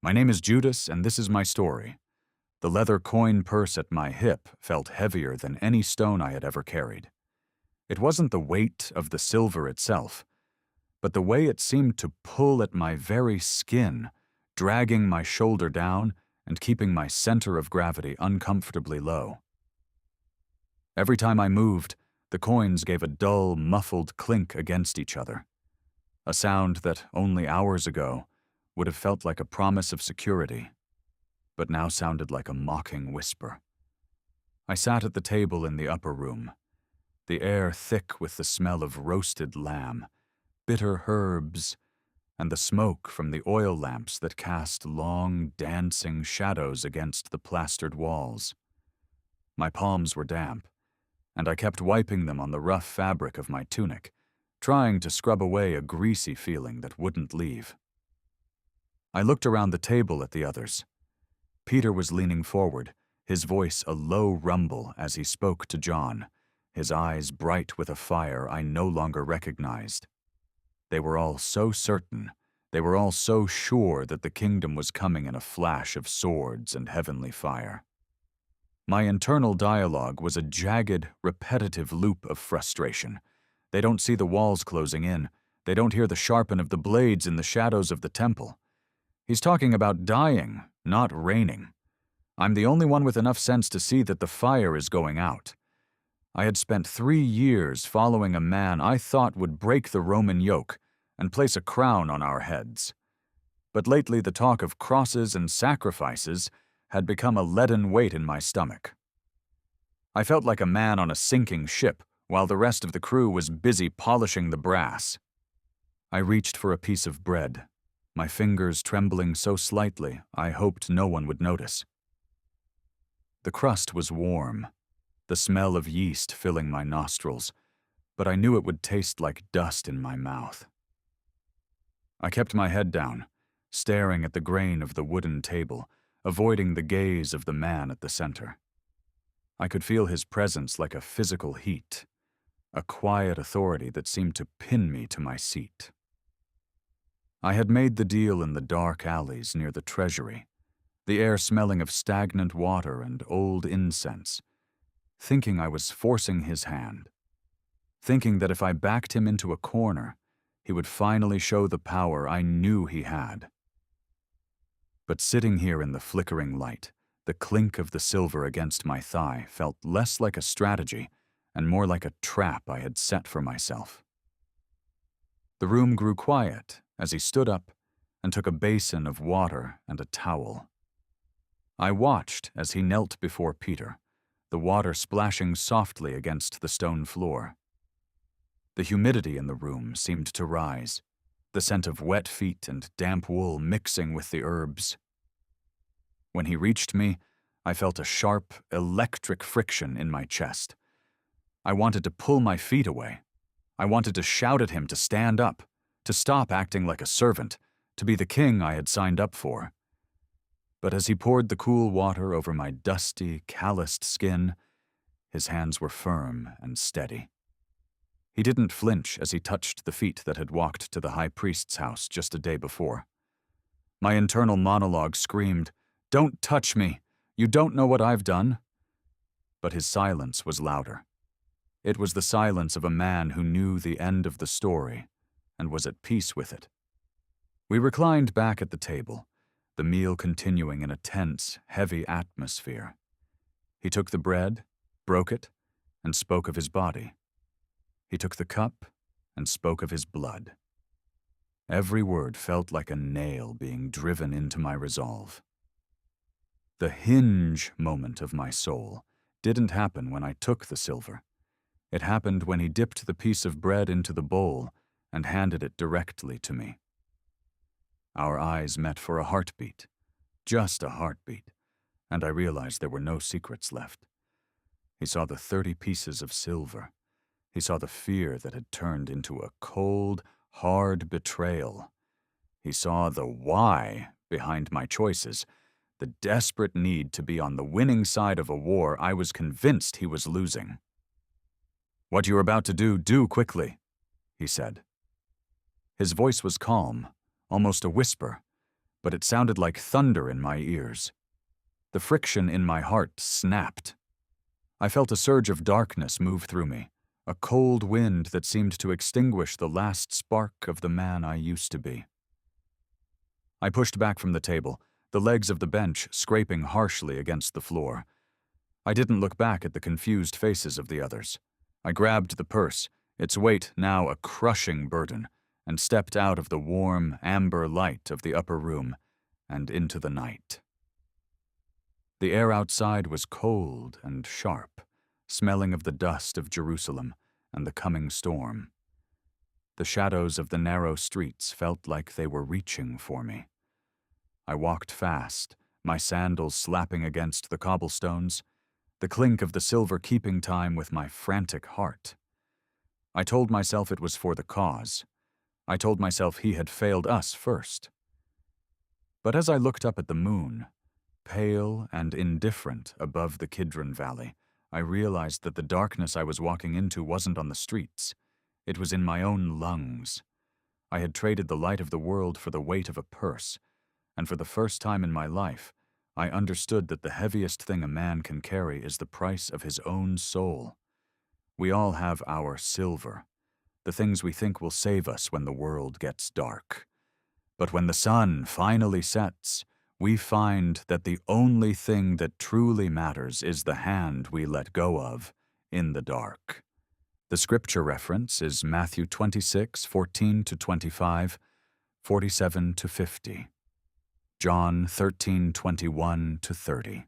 My name is Judas, and this is my story. The leather coin purse at my hip felt heavier than any stone I had ever carried. It wasn't the weight of the silver itself, but the way it seemed to pull at my very skin, dragging my shoulder down and keeping my center of gravity uncomfortably low. Every time I moved, the coins gave a dull, muffled clink against each other, a sound that only hours ago would have felt like a promise of security, but now sounded like a mocking whisper. I sat at the table in the upper room, the air thick with the smell of roasted lamb, bitter herbs, and the smoke from the oil lamps that cast long, dancing shadows against the plastered walls. My palms were damp, and I kept wiping them on the rough fabric of my tunic, trying to scrub away a greasy feeling that wouldn't leave. I looked around the table at the others. Peter was leaning forward, his voice a low rumble as he spoke to John, his eyes bright with a fire I no longer recognized. They were all so certain, they were all so sure that the kingdom was coming in a flash of swords and heavenly fire. My internal dialogue was a jagged, repetitive loop of frustration. They don't see the walls closing in. They don't hear the sharpen of the blades in the shadows of the temple. He's talking about dying, not reigning. I'm the only one with enough sense to see that the fire is going out. I had spent 3 years following a man I thought would break the Roman yoke and place a crown on our heads. But lately the talk of crosses and sacrifices had become a leaden weight in my stomach. I felt like a man on a sinking ship while the rest of the crew was busy polishing the brass. I reached for a piece of bread, my fingers trembling so slightly I hoped no one would notice. The crust was warm, the smell of yeast filling my nostrils, but I knew it would taste like dust in my mouth. I kept my head down, staring at the grain of the wooden table, avoiding the gaze of the man at the center. I could feel his presence like a physical heat, a quiet authority that seemed to pin me to my seat. I had made the deal in the dark alleys near the treasury, the air smelling of stagnant water and old incense, thinking I was forcing his hand, thinking that if I backed him into a corner, he would finally show the power I knew he had. But sitting here in the flickering light, the clink of the silver against my thigh felt less like a strategy and more like a trap I had set for myself. The room grew quiet as he stood up and took a basin of water and a towel. I watched as he knelt before Peter, the water splashing softly against the stone floor. The humidity in the room seemed to rise, the scent of wet feet and damp wool mixing with the herbs. When he reached me, I felt a sharp, electric friction in my chest. I wanted to pull my feet away. I wanted to shout at him to stand up, to stop acting like a servant, to be the king I had signed up for. But as he poured the cool water over my dusty, calloused skin, his hands were firm and steady. He didn't flinch as he touched the feet that had walked to the high priest's house just a day before. My internal monologue screamed, "Don't touch me! You don't know what I've done!" But his silence was louder. It was the silence of a man who knew the end of the story and was at peace with it. We reclined back at the table, the meal continuing in a tense, heavy atmosphere. He took the bread, broke it, and spoke of his body. He took the cup and spoke of his blood. Every word felt like a nail being driven into my resolve. The hinge moment of my soul didn't happen when I took the silver. It happened when he dipped the piece of bread into the bowl and handed it directly to me. Our eyes met for a heartbeat, just a heartbeat, and I realized there were no secrets left. He saw the 30 pieces of silver. He saw the fear that had turned into a cold, hard betrayal. He saw the why behind my choices, the desperate need to be on the winning side of a war I was convinced he was losing. "What you're about to do quickly," he said. His voice was calm, almost a whisper, but it sounded like thunder in my ears. The friction in my heart snapped. I felt a surge of darkness move through me, a cold wind that seemed to extinguish the last spark of the man I used to be. I pushed back from the table, the legs of the bench scraping harshly against the floor. I didn't look back at the confused faces of the others. I grabbed the purse, its weight now a crushing burden, and stepped out of the warm, amber light of the upper room and into the night. The air outside was cold and sharp, smelling of the dust of Jerusalem and the coming storm. The shadows of the narrow streets felt like they were reaching for me. I walked fast, my sandals slapping against the cobblestones, the clink of the silver keeping time with my frantic heart. I told myself it was for the cause. I told myself he had failed us first. But as I looked up at the moon, pale and indifferent above the Kidron Valley, I realized that the darkness I was walking into wasn't on the streets. It was in my own lungs. I had traded the light of the world for the weight of a purse, and for the first time in my life, I understood that the heaviest thing a man can carry is the price of his own soul. We all have our silver, the things we think will save us when the world gets dark. But when the sun finally sets, we find that the only thing that truly matters is the hand we let go of in the dark. The scripture reference is Matthew 26:14-25, 47-50, John 13:21-30.